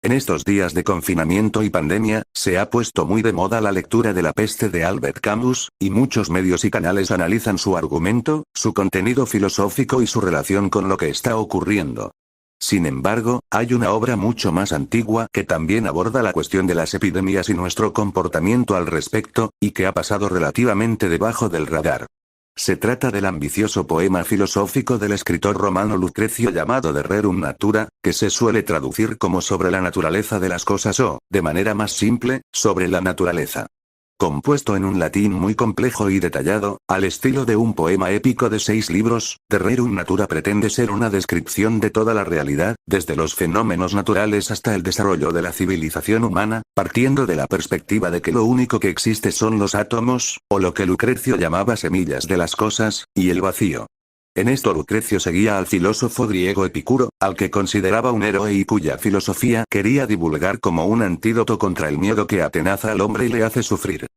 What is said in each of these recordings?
En estos días de confinamiento y pandemia, se ha puesto muy de moda la lectura de La peste de Albert Camus, y muchos medios y canales analizan su argumento, su contenido filosófico y su relación con lo que está ocurriendo. Sin embargo, hay una obra mucho más antigua que también aborda la cuestión de las epidemias y nuestro comportamiento al respecto, y que ha pasado relativamente debajo del radar. Se trata del ambicioso poema filosófico del escritor romano Lucrecio llamado De Rerum Natura, que se suele traducir como sobre la naturaleza de las cosas o, de manera más simple, sobre la naturaleza. Compuesto en un latín muy complejo y detallado, al estilo de un poema épico de 6 libros, De Rerum Natura pretende ser una descripción de toda la realidad, desde los fenómenos naturales hasta el desarrollo de la civilización humana, partiendo de la perspectiva de que lo único que existe son los átomos, o lo que Lucrecio llamaba semillas de las cosas, y el vacío. En esto Lucrecio seguía al filósofo griego Epicuro, al que consideraba un héroe y cuya filosofía quería divulgar como un antídoto contra el miedo que atenaza al hombre y le hace sufrir.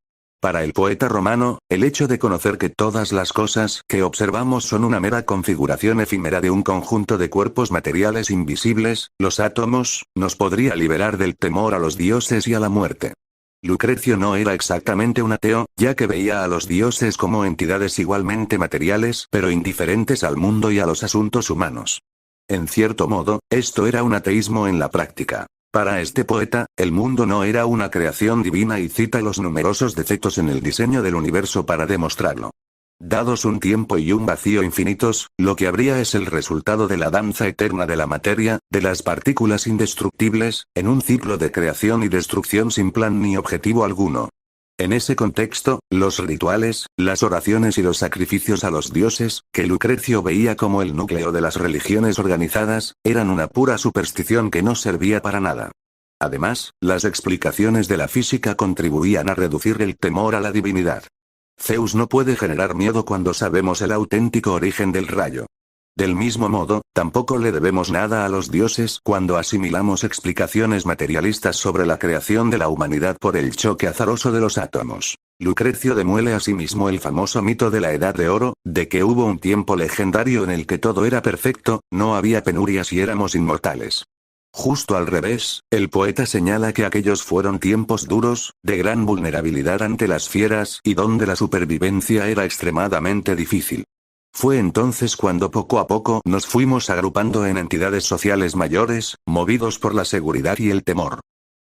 Para el poeta romano, el hecho de conocer que todas las cosas que observamos son una mera configuración efímera de un conjunto de cuerpos materiales invisibles, los átomos, nos podría liberar del temor a los dioses y a la muerte. Lucrecio no era exactamente un ateo, ya que veía a los dioses como entidades igualmente materiales, pero indiferentes al mundo y a los asuntos humanos. En cierto modo, esto era un ateísmo en la práctica. Para este poeta, el mundo no era una creación divina y cita los numerosos defectos en el diseño del universo para demostrarlo. Dados un tiempo y un vacío infinitos, lo que habría es el resultado de la danza eterna de la materia, de las partículas indestructibles, en un ciclo de creación y destrucción sin plan ni objetivo alguno. En ese contexto, los rituales, las oraciones y los sacrificios a los dioses, que Lucrecio veía como el núcleo de las religiones organizadas, eran una pura superstición que no servía para nada. Además, las explicaciones de la física contribuían a reducir el temor a la divinidad. Zeus no puede generar miedo cuando sabemos el auténtico origen del rayo. Del mismo modo, tampoco le debemos nada a los dioses cuando asimilamos explicaciones materialistas sobre la creación de la humanidad por el choque azaroso de los átomos. Lucrecio demuele asimismo el famoso mito de la Edad de Oro, de que hubo un tiempo legendario en el que todo era perfecto, no había penurias y éramos inmortales. Justo al revés, el poeta señala que aquellos fueron tiempos duros, de gran vulnerabilidad ante las fieras y donde la supervivencia era extremadamente difícil. Fue entonces cuando poco a poco nos fuimos agrupando en entidades sociales mayores, movidos por la seguridad y el temor.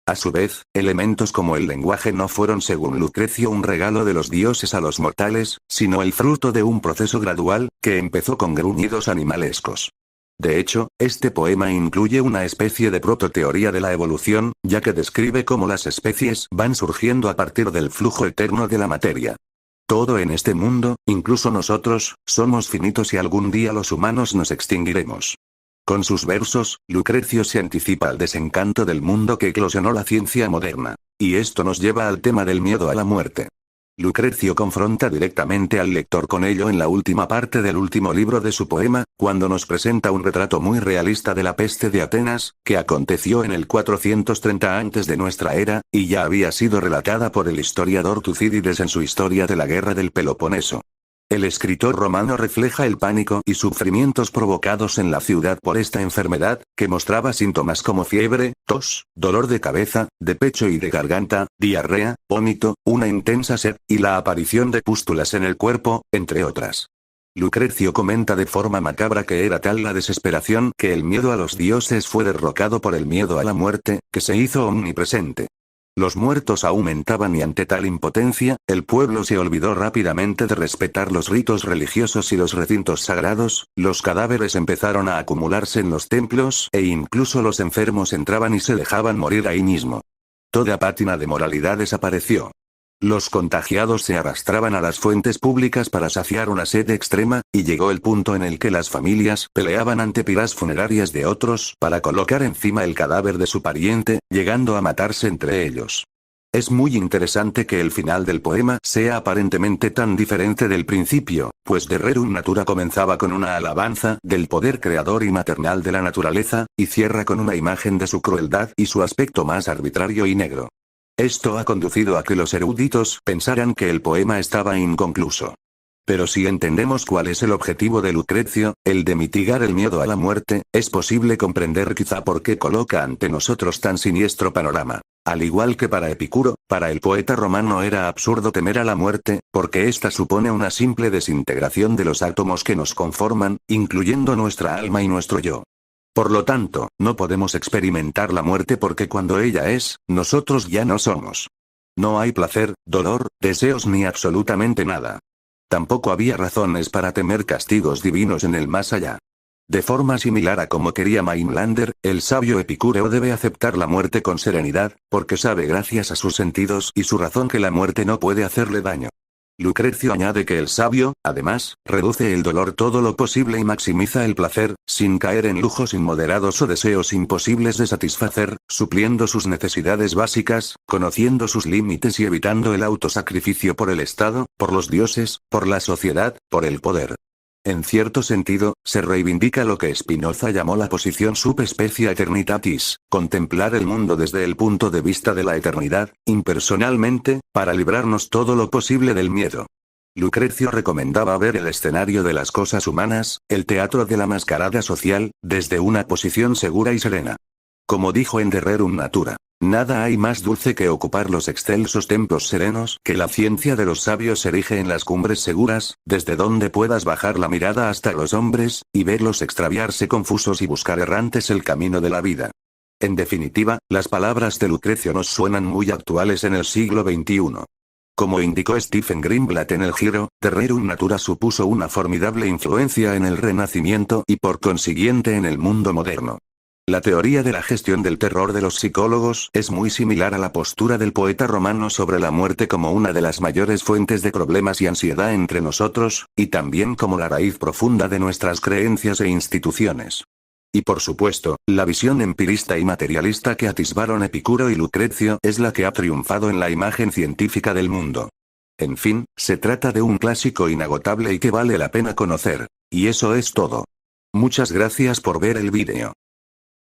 A su vez, elementos como el lenguaje no fueron según Lucrecio un regalo de los dioses a los mortales, sino el fruto de un proceso gradual, que empezó con gruñidos animalescos. De hecho, este poema incluye una especie de prototeoría de la evolución, ya que describe cómo las especies van surgiendo a partir del flujo eterno de la materia. Todo en este mundo, incluso nosotros, somos finitos y algún día los humanos nos extinguiremos. Con sus versos, Lucrecio se anticipa al desencanto del mundo que eclosionó la ciencia moderna. Y esto nos lleva al tema del miedo a la muerte. Lucrecio confronta directamente al lector con ello en la última parte del último libro de su poema, cuando nos presenta un retrato muy realista de la peste de Atenas, que aconteció en el 430 antes de nuestra era, y ya había sido relatada por el historiador Tucídides en su Historia de la Guerra del Peloponeso. El escritor romano refleja el pánico y sufrimientos provocados en la ciudad por esta enfermedad, que mostraba síntomas como fiebre, tos, dolor de cabeza, de pecho y de garganta, diarrea, vómito, una intensa sed, y la aparición de pústulas en el cuerpo, entre otras. Lucrecio comenta de forma macabra que era tal la desesperación que el miedo a los dioses fue derrocado por el miedo a la muerte, que se hizo omnipresente. Los muertos aumentaban y ante tal impotencia, el pueblo se olvidó rápidamente de respetar los ritos religiosos y los recintos sagrados, los cadáveres empezaron a acumularse en los templos e incluso los enfermos entraban y se dejaban morir ahí mismo. Toda pátina de moralidad desapareció. Los contagiados se arrastraban a las fuentes públicas para saciar una sed extrema, y llegó el punto en el que las familias peleaban ante piras funerarias de otros para colocar encima el cadáver de su pariente, llegando a matarse entre ellos. Es muy interesante que el final del poema sea aparentemente tan diferente del principio, pues De Rerum Natura comenzaba con una alabanza del poder creador y maternal de la naturaleza, y cierra con una imagen de su crueldad y su aspecto más arbitrario y negro. Esto ha conducido a que los eruditos pensaran que el poema estaba inconcluso. Pero si entendemos cuál es el objetivo de Lucrecio, el de mitigar el miedo a la muerte, es posible comprender quizá por qué coloca ante nosotros tan siniestro panorama. Al igual que para Epicuro, para el poeta romano era absurdo temer a la muerte, porque ésta supone una simple desintegración de los átomos que nos conforman, incluyendo nuestra alma y nuestro yo. Por lo tanto, no podemos experimentar la muerte porque cuando ella es, nosotros ya no somos. No hay placer, dolor, deseos ni absolutamente nada. Tampoco había razones para temer castigos divinos en el más allá. De forma similar a como quería Mainlander, el sabio epicúreo debe aceptar la muerte con serenidad, porque sabe gracias a sus sentidos y su razón que la muerte no puede hacerle daño. Lucrecio añade que el sabio, además, reduce el dolor todo lo posible y maximiza el placer, sin caer en lujos inmoderados o deseos imposibles de satisfacer, supliendo sus necesidades básicas, conociendo sus límites y evitando el autosacrificio por el Estado, por los dioses, por la sociedad, por el poder. En cierto sentido, se reivindica lo que Spinoza llamó la posición subspecia eternitatis, contemplar el mundo desde el punto de vista de la eternidad, impersonalmente, para librarnos todo lo posible del miedo. Lucrecio recomendaba ver el escenario de las cosas humanas, el teatro de la mascarada social, desde una posición segura y serena. Como dijo en De Rerum Natura, nada hay más dulce que ocupar los excelsos templos serenos que la ciencia de los sabios erige en las cumbres seguras, desde donde puedas bajar la mirada hasta los hombres, y verlos extraviarse confusos y buscar errantes el camino de la vida. En definitiva, las palabras de Lucrecio nos suenan muy actuales en el siglo XXI. Como indicó Stephen Greenblatt en El Giro, De Rerum Natura supuso una formidable influencia en el Renacimiento y por consiguiente en el mundo moderno. La teoría de la gestión del terror de los psicólogos es muy similar a la postura del poeta romano sobre la muerte como una de las mayores fuentes de problemas y ansiedad entre nosotros, y también como la raíz profunda de nuestras creencias e instituciones. Y por supuesto, la visión empirista y materialista que atisbaron Epicuro y Lucrecio es la que ha triunfado en la imagen científica del mundo. En fin, se trata de un clásico inagotable y que vale la pena conocer. Y eso es todo. Muchas gracias por ver el vídeo.